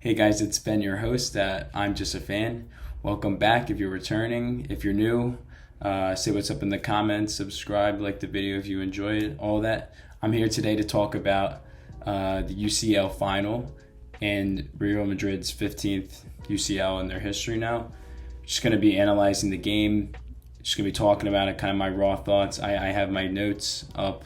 Hey guys, it's Ben, your host. I'm just a fan. Welcome back if you're returning. If you're new, say what's up in the comments, subscribe, like the video if you enjoy it, all that. I'm here today to talk about the UCL final and Real Madrid's 15th UCL in their history now. Just going to be analyzing the game, just going to be talking about it, kind of my raw thoughts. I have my notes up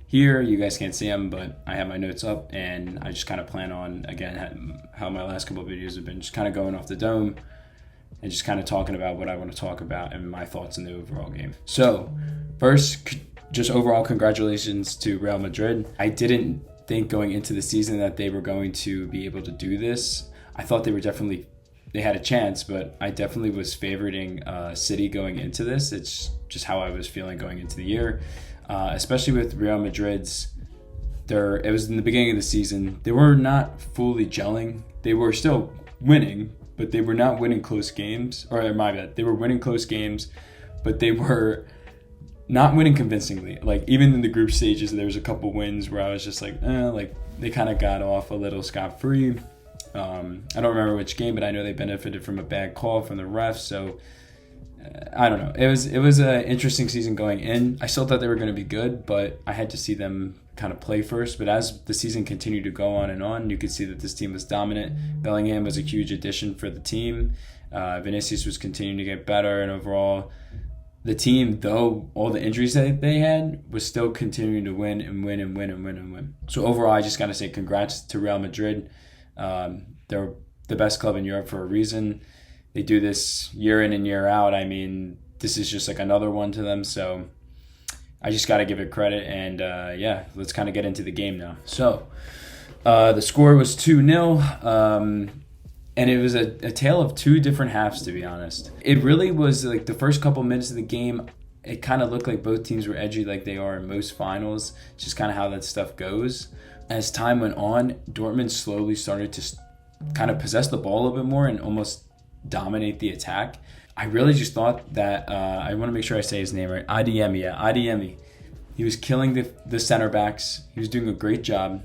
here. You guys can't see them, but I have my notes up, and I just kind of plan on, again, how my last couple of videos have been, just kind of going off the dome and just kind of talking about what I want to talk about and my thoughts on the overall game. So first, just overall congratulations to Real Madrid. I didn't think going into the season that they were going to be able to do this. I thought they had a chance, but I definitely was favoriting City going into this. It's just how I was feeling going into the year. Especially with Real Madrid's, it was in the beginning of the season. They were not fully gelling. They were still winning, but they were not winning close games. Or my bad, they were winning close games, but they were not winning convincingly. Like even in the group stages, there was a couple wins where I was just like they kind of got off a little scot-free. I don't remember which game, but I know they benefited from a bad call from the refs. So I don't know. It was an interesting season going in. I still thought they were going to be good, but I had to see them kind of play first. But as the season continued to go on, you could see that this team was dominant. Bellingham was a huge addition for the team. Vinicius was continuing to get better, and overall, the team, though all the injuries that they had, was still continuing to win. So overall, I just got to say congrats to Real Madrid. They're the best club in Europe for a reason. They do this year in and year out. I mean, this is just like another one to them. So I just got to give it credit. And let's kind of get into the game now. So the score was 2-0. And it was a tale of two different halves, to be honest. It really was like the first couple minutes of the game, it kind of looked like both teams were edgy like they are in most finals. It's just kind of how that stuff goes. As time went on, Dortmund slowly started to kind of possess the ball a little bit more and almost dominate the attack. I really just thought that I want to make sure I say his name right. Adeyemi. He was killing the center backs. He was doing a great job.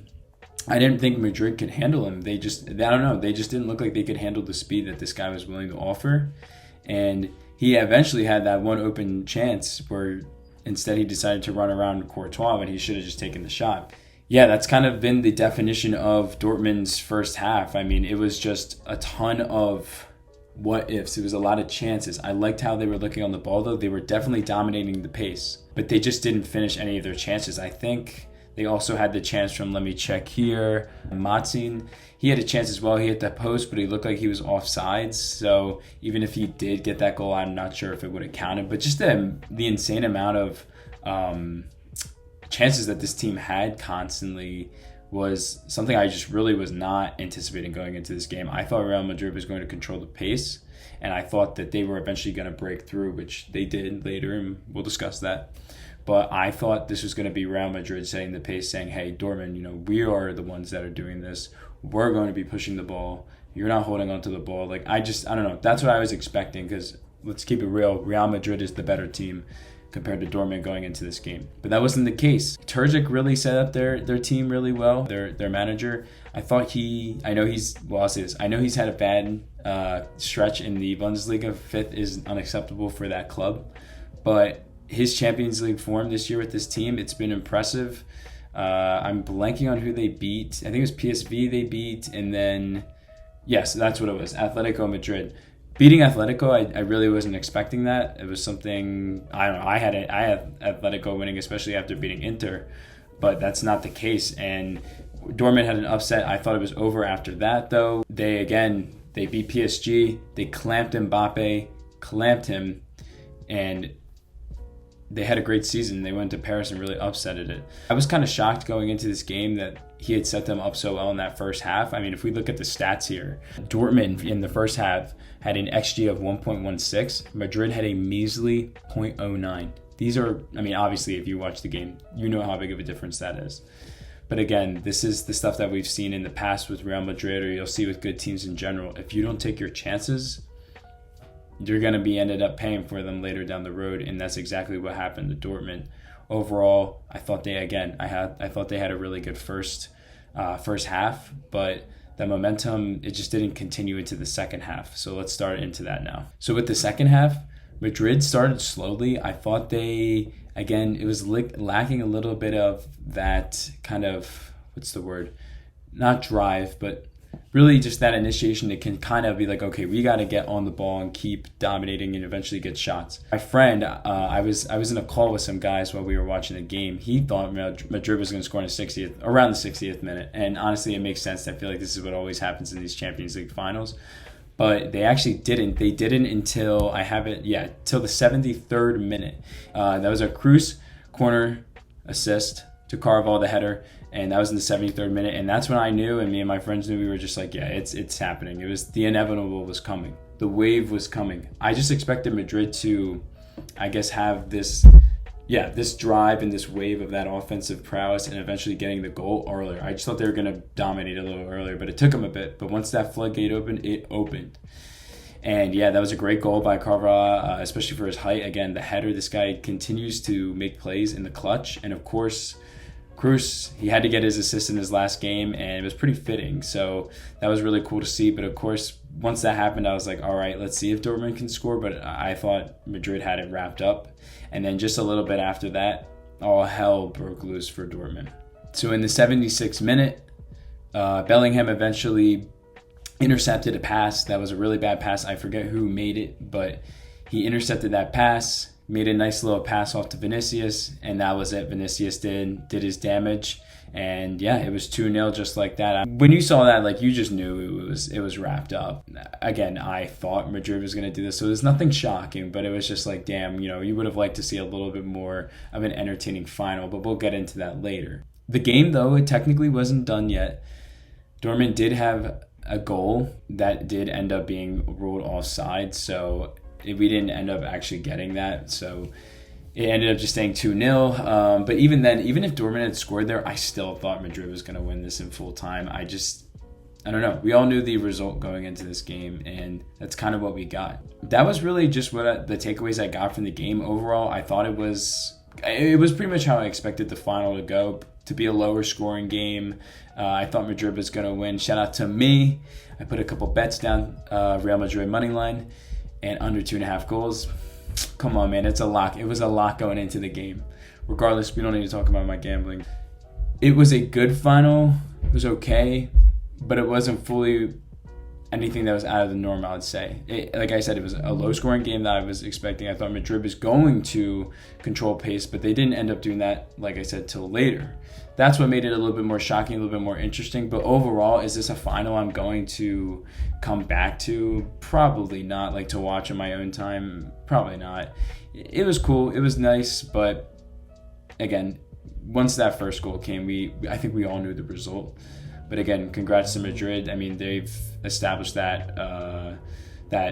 I didn't think Madrid could handle him. They just didn't look like they could handle the speed that this guy was willing to offer. And he eventually had that one open chance where instead he decided to run around Courtois, but he should have just taken the shot. Yeah, that's kind of been the definition of Dortmund's first half. I mean, it was just a ton of what ifs. It was a lot of chances. I liked how they were looking on the ball, though. They were definitely dominating the pace, but they just didn't finish any of their chances. I think they also had the chance from, let me check here, Matzin. He had a chance as well. He hit that post, but he looked like he was offsides. So even if he did get that goal, I'm not sure if it would have counted. But just the insane amount of chances that this team had constantly was something I just really was not anticipating going into this game. I thought Real Madrid was going to control the pace, and I thought that they were eventually going to break through, which they did later, and we'll discuss that. But I thought this was going to be Real Madrid setting the pace, saying, hey, Dortmund, we are the ones that are doing this. We're going to be pushing the ball. You're not holding onto the ball. I don't know. That's what I was expecting because let's keep it real. Real Madrid is the better team compared to Dortmund going into this game. But that wasn't the case. Terzic really set up their team really well, their manager. I know he's had a bad stretch in the Bundesliga. Fifth is unacceptable for that club. But his Champions League form this year with this team, it's been impressive. I'm blanking on who they beat. I think it was PSV they beat, and then, yes, that's what it was, Atletico Madrid. Beating Atletico, I really wasn't expecting that. It was something, I don't know, I had Atletico winning, especially after beating Inter, but that's not the case. And Dortmund had an upset. I thought it was over after that, though. They beat PSG. They clamped Mbappe, and they had a great season. They went to Paris and really upsetted it. I was kind of shocked going into this game that he had set them up so well in that first half. I mean, if we look at the stats here, Dortmund in the first half had an XG of 1.16. Madrid had a measly 0.09. These are, obviously, if you watch the game, you know how big of a difference that is. But again, this is the stuff that we've seen in the past with Real Madrid, or you'll see with good teams in general. If you don't take your chances, you're going to be ended up paying for them later down the road, and that's exactly what happened to Dortmund. Overall, I thought they had a really good first half, but the momentum, it just didn't continue into the second half. So let's start into that now. So with the second half, Madrid started slowly. I thought again, it was lacking a little bit of that kind of, what's the word? Not drive, but really just that initiation that can kind of be like, okay, we got to get on the ball and keep dominating and eventually get shots. My friend, I was in a call with some guys while we were watching the game. He thought Madrid was going to score in around the 60th minute. And honestly, it makes sense. I feel like this is what always happens in these Champions League finals. But they actually didn't. They didn't until till the 73rd minute. That was a Cruz corner assist to Carvalho, the header, and that was in the 73rd minute. And that's when I knew, and me and my friends knew, we were just like, yeah, it's happening. It was the inevitable was coming. The wave was coming. I just expected Madrid to, I guess, have this drive and this wave of that offensive prowess and eventually getting the goal earlier. I just thought they were going to dominate a little earlier, but it took them a bit. But once that floodgate opened, it opened. And yeah, that was a great goal by Carvalho, especially for his height. Again, the header, this guy continues to make plays in the clutch. And of course, Cruz, he had to get his assist in his last game, and it was pretty fitting. So that was really cool to see. But of course, once that happened, I was like, all right, let's see if Dortmund can score. But I thought Madrid had it wrapped up. And then just a little bit after that, all hell broke loose for Dortmund. So in the 76th minute, Bellingham eventually intercepted a pass. That was a really bad pass. I forget who made it, but he intercepted that pass, made a nice little pass off to Vinicius, and that was it. Vinicius did his damage, and yeah, it was 2-0 just like that. When you saw that, like, you just knew it was wrapped up. Again, I thought Madrid was going to do this, so there's nothing shocking, but it was just like, damn, you would have liked to see a little bit more of an entertaining final, but we'll get into that later. The game, though, it technically wasn't done yet. Dortmund did have a goal that did end up being ruled offside, so we didn't end up actually getting that, so it ended up just staying 2-0. But even then, even if Dortmund had scored there, I still thought Madrid was going to win this in full time. I don't know. We all knew the result going into this game, and that's kind of what we got. That was really just the takeaways I got from the game. Overall, I thought it was pretty much how I expected the final to go, to be a lower scoring game. I thought Madrid was going to win. Shout out to me. I put a couple bets down, Real Madrid money line, and under 2.5 goals. Come on, man. It's a lock. It was a lot going into the game. Regardless, we don't need to talk about my gambling. It was a good final. It was okay, but it wasn't fully anything that was out of the norm, I would say. Like I said, it was a low-scoring game that I was expecting. I thought Madrid was going to control pace, but they didn't end up doing that, like I said, till later. That's what made it a little bit more shocking, a little bit more interesting. But overall, is this a final I'm going to come back to? Probably not. Like, to watch in my own time? Probably not. It was cool. It was nice. But again, once that first goal came, I think we all knew the result. But again, congrats to Madrid. I mean, they've established that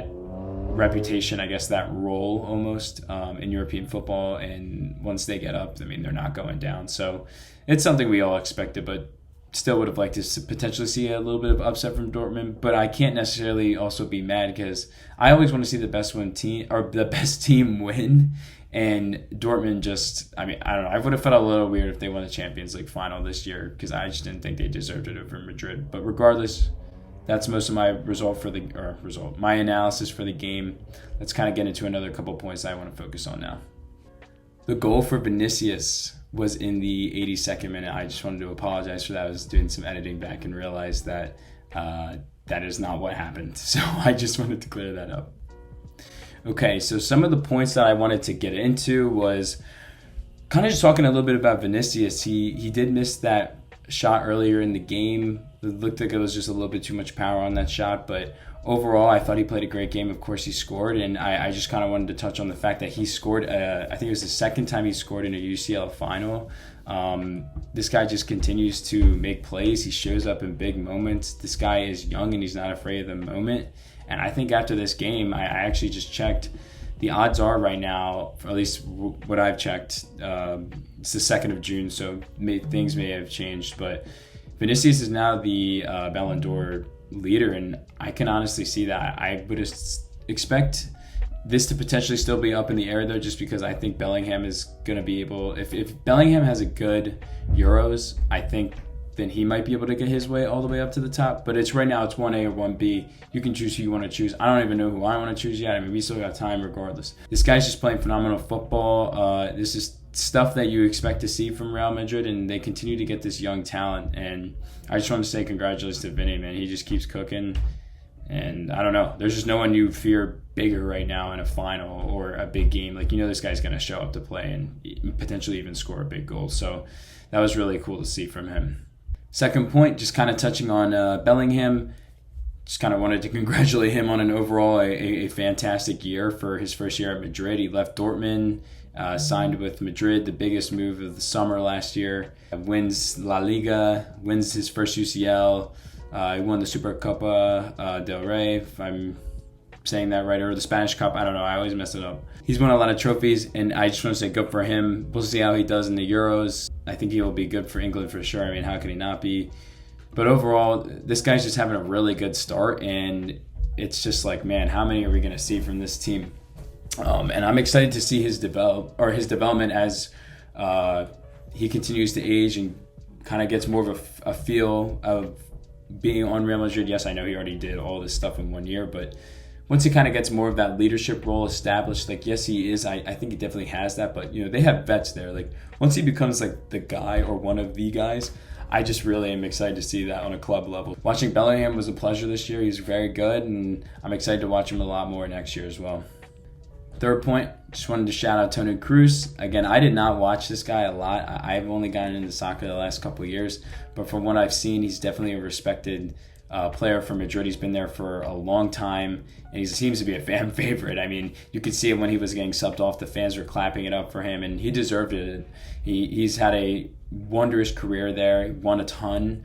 reputation, I guess, that role almost in European football. And once they get up, I mean, they're not going down. So it's something we all expected, but still would have liked to potentially see a little bit of upset from Dortmund. But I can't necessarily also be mad, because I always want to see the best team win. And Dortmund just, I mean, I don't know. I would have felt a little weird if they won the Champions League final this year, because I just didn't think they deserved it over Madrid. But regardless, that's most of my my analysis for the game. Let's kind of get into another couple points that I want to focus on now. The goal for Vinicius was in the 82nd minute. I just wanted to apologize for that. I was doing some editing back and realized that that is not what happened. So I just wanted to clear that up. Okay, so some of the points that I wanted to get into was kind of just talking a little bit about Vinicius. He did miss that shot earlier in the game. It looked like it was just a little bit too much power on that shot, but overall, I thought he played a great game. Of course, he scored, and I just kind of wanted to touch on the fact that he scored, I think it was the second time he scored in a UCL final. This guy just continues to make plays. He shows up in big moments. This guy is young, and he's not afraid of the moment. And I think after this game, I actually just checked. The odds are right now, or at least what I've checked, it's the 2nd of June, so things may have changed. But Vinicius is now the Ballon d'Or leader, and I can honestly see that. I would expect this to potentially still be up in the air, though, just because I think Bellingham is going to be able, if Bellingham has a good Euros, I think then he might be able to get his way all the way up to the top. But it's right now, it's 1A or 1B. You can choose who you want to choose. I don't even know who I want to choose yet. I mean, we still got time regardless. This guy's just playing phenomenal football. This is stuff that you expect to see from Real Madrid, and they continue to get this young talent. And I just want to say congratulations to Vinny, man. He just keeps cooking. And I don't know, there's just no one you fear bigger right now in a final or a big game. Like, this guy's going to show up to play and potentially even score a big goal. So that was really cool to see from him. Second point, just kind of touching on Bellingham. Just kind of wanted to congratulate him on an overall a fantastic year for his first year at Madrid. He left Dortmund, signed with Madrid, the biggest move of the summer last year. Wins La Liga, wins his first UCL. He won the Supercopa del Rey, if I'm saying that right, or the Spanish Cup. I don't know. I always mess it up. He's won a lot of trophies, and I just want to say good for him. We'll see how he does in the Euros. I think he will be good for England for sure. I mean, how can he not be? But overall, this guy's just having a really good start, and it's just like, man, how many are we going to see from this team? And I'm excited to see his development as he continues to age and kind of gets more of a feel of being on Real Madrid. Yes, I know he already did all this stuff in 1 year, but once he kind of gets more of that leadership role established, like, yes, he is. I think he definitely has that, but, they have vets there. Like, once he becomes, like, the guy or one of the guys, I just really am excited to see that on a club level. Watching Bellingham was a pleasure this year. He's very good, and I'm excited to watch him a lot more next year as well. Third point, just wanted to shout out Toni Kroos. Again, I did not watch this guy a lot. I've only gotten into soccer the last couple of years, but from what I've seen, he's definitely a respected player for Madrid. He's been there for a long time, and he seems to be a fan favorite. I mean, you could see it when he was getting subbed off. The fans were clapping it up for him, and he deserved it. He's had a wondrous career there. He won a ton.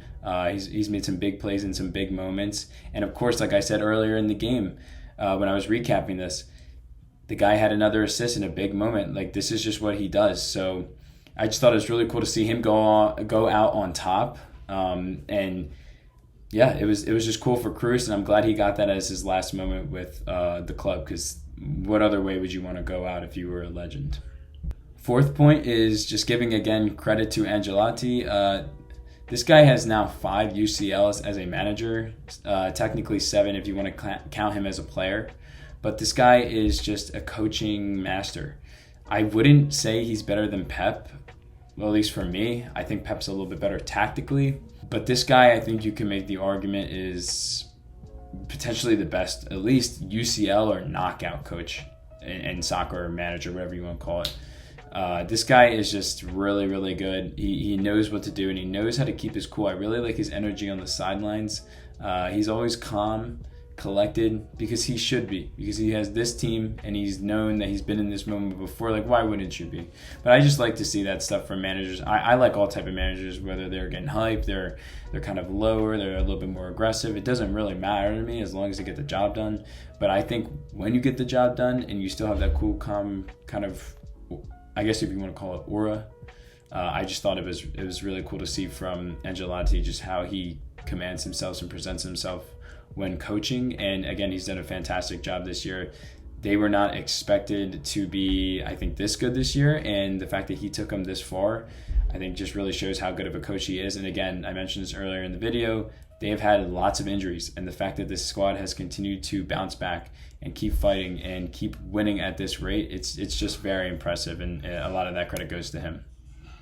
He's made some big plays in some big moments. And of course, like I said earlier in the game, when I was recapping this, the guy had another assist in a big moment. Like, this is just what he does. So I just thought it was really cool to see him go out on top. And yeah, it was just cool for Kroos, and I'm glad he got that as his last moment with the club, because what other way would you want to go out if you were a legend? Fourth point is just giving, again, credit to Ancelotti. This guy has now 5 UCLs as a manager, technically 7 if you want to count him as a player. But this guy is just a coaching master. I wouldn't say he's better than Pep, well, at least for me. I think Pep's a little bit better tactically. But this guy, I think you can make the argument, is potentially the best, at least UCL or knockout coach in soccer, or manager, whatever you want to call it. This guy is just really, really good. He knows what to do, and he knows how to keep his cool. I really like his energy on the sidelines. He's always calm, collected, because he should be, because he has this team and he's known that he's been in this moment before. Like, why wouldn't you be? But I just like to see that stuff from managers. I like all type of managers, whether they're getting hyped, they're kind of lower, they're a little bit more aggressive. It doesn't really matter to me as long as they get the job done. But I think when you get the job done and you still have that cool, calm kind of, I guess if you want to call it, aura, I just thought it was really cool to see from Ancelotti just how he commands himself and presents himself when coaching. And again, he's done a fantastic job this year. They were not expected to be, I think, this good this year, and the fact that he took them this far, I think, just really shows how good of a coach he is. And again, I mentioned this earlier in the video, they have had lots of injuries, and the fact that this squad has continued to bounce back and keep fighting and keep winning at this rate, it's just very impressive, and a lot of that credit goes to him.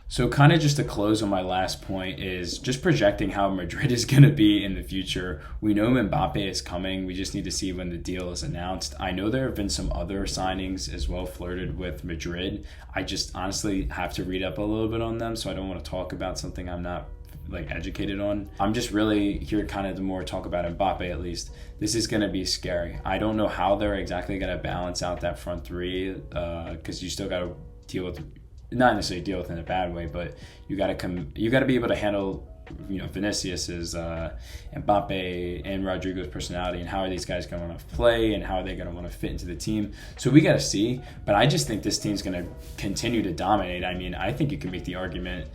So kind of just to close on my last point is just projecting how Madrid is going to be in the future. We know Mbappe is coming. We just need to see when the deal is announced. I know there have been some other signings as well flirted with Madrid. I just honestly have to read up a little bit on them, so I don't want to talk about something I'm not educated on. I'm just really here kind of to more talk about Mbappe at least. This is going to be scary. I don't know how they're exactly going to balance out that front three, because you still got to deal with, not necessarily deal with it in a bad way, but you got to be able to handle, Vinicius's, Mbappe, and Rodrigo's personality, and how are these guys going to want to play, and how are they going to want to fit into the team. So we got to see, but I just think this team's going to continue to dominate. I mean, I think you can make the argument,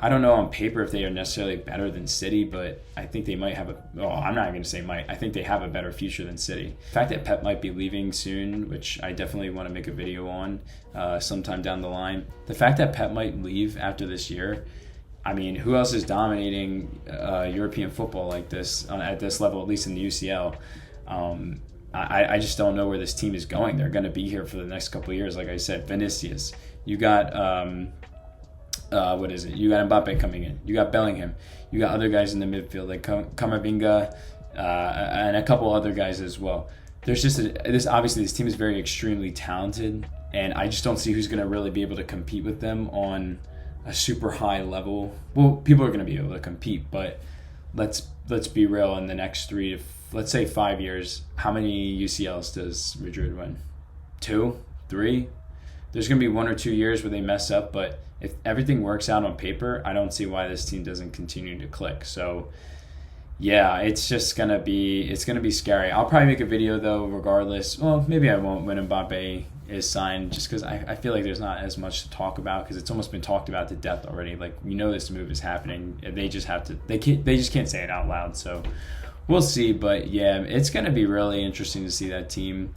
I don't know on paper if they are necessarily better than City, but I think they might have I'm not going to say might. I think they have a better future than City. The fact that Pep might be leaving soon, which I definitely want to make a video on sometime down the line. The fact that Pep might leave after this year, I mean, who else is dominating European football like this at this level, at least in the UCL? I just don't know where this team is going. They're going to be here for the next couple of years. Like I said, Vinicius, you got what is it? You got Mbappe coming in. You got Bellingham. You got other guys in the midfield like Camavinga and a couple other guys as well. There's just obviously this team is very extremely talented, and I just don't see who's going to really be able to compete with them on a super high level. Well, people are going to be able to compete, but let's be real. In the next 3 to let's say 5 years, how many UCLs does Madrid win? 2, 3? There's going to be 1 or 2 years where they mess up, but if everything works out on paper, I don't see why this team doesn't continue to click. So yeah, it's gonna be scary. I'll probably make a video though, regardless. Well, maybe I won't when Mbappe is signed, just because I feel like there's not as much to talk about, because it's almost been talked about to death already. Like, we know this move is happening. They just can't say it out loud. So we'll see. But yeah, it's gonna be really interesting to see that team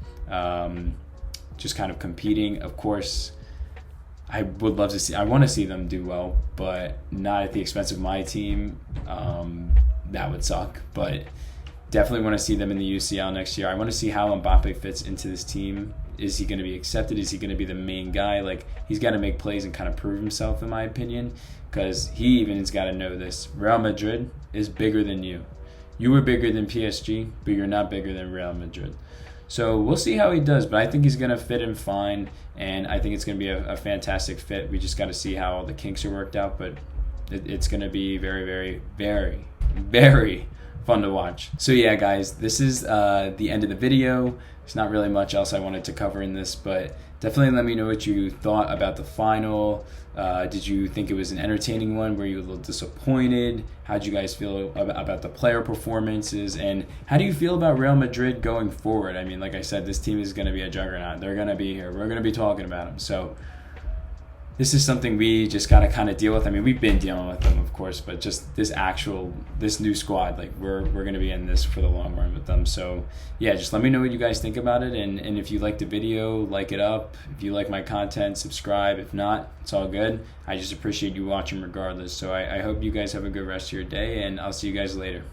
just kind of competing. Of course, I want to see them do well, but not at the expense of my team. That would suck, but definitely want to see them in the UCL next year. I want to see how Mbappe fits into this team. Is he going to be accepted? Is he going to be the main guy? Like, he's got to make plays and kind of prove himself, in my opinion, because he even has got to know this. Real Madrid is bigger than you. You were bigger than PSG, but you're not bigger than Real Madrid. So we'll see how he does, but I think he's going to fit in fine, and I think it's going to be a fantastic fit. We just got to see how all the kinks are worked out, but it's going to be very, very, very, very fun to watch. So yeah, guys, this is the end of the video. There's not really much else I wanted to cover in this, but definitely let me know what you thought about the final. Did you think it was an entertaining one? Were you a little disappointed? How did you guys feel about the player performances? And how do you feel about Real Madrid going forward? I mean, like I said, this team is going to be a juggernaut. They're going to be here. We're going to be talking about them. So this is something we just got to kind of deal with. I mean, we've been dealing with them, of course, but just this new squad, like we're going to be in this for the long run with them. So yeah, just let me know what you guys think about it. And if you liked the video, like it up. If you like my content, subscribe. If not, it's all good. I just appreciate you watching regardless. So I hope you guys have a good rest of your day, and I'll see you guys later.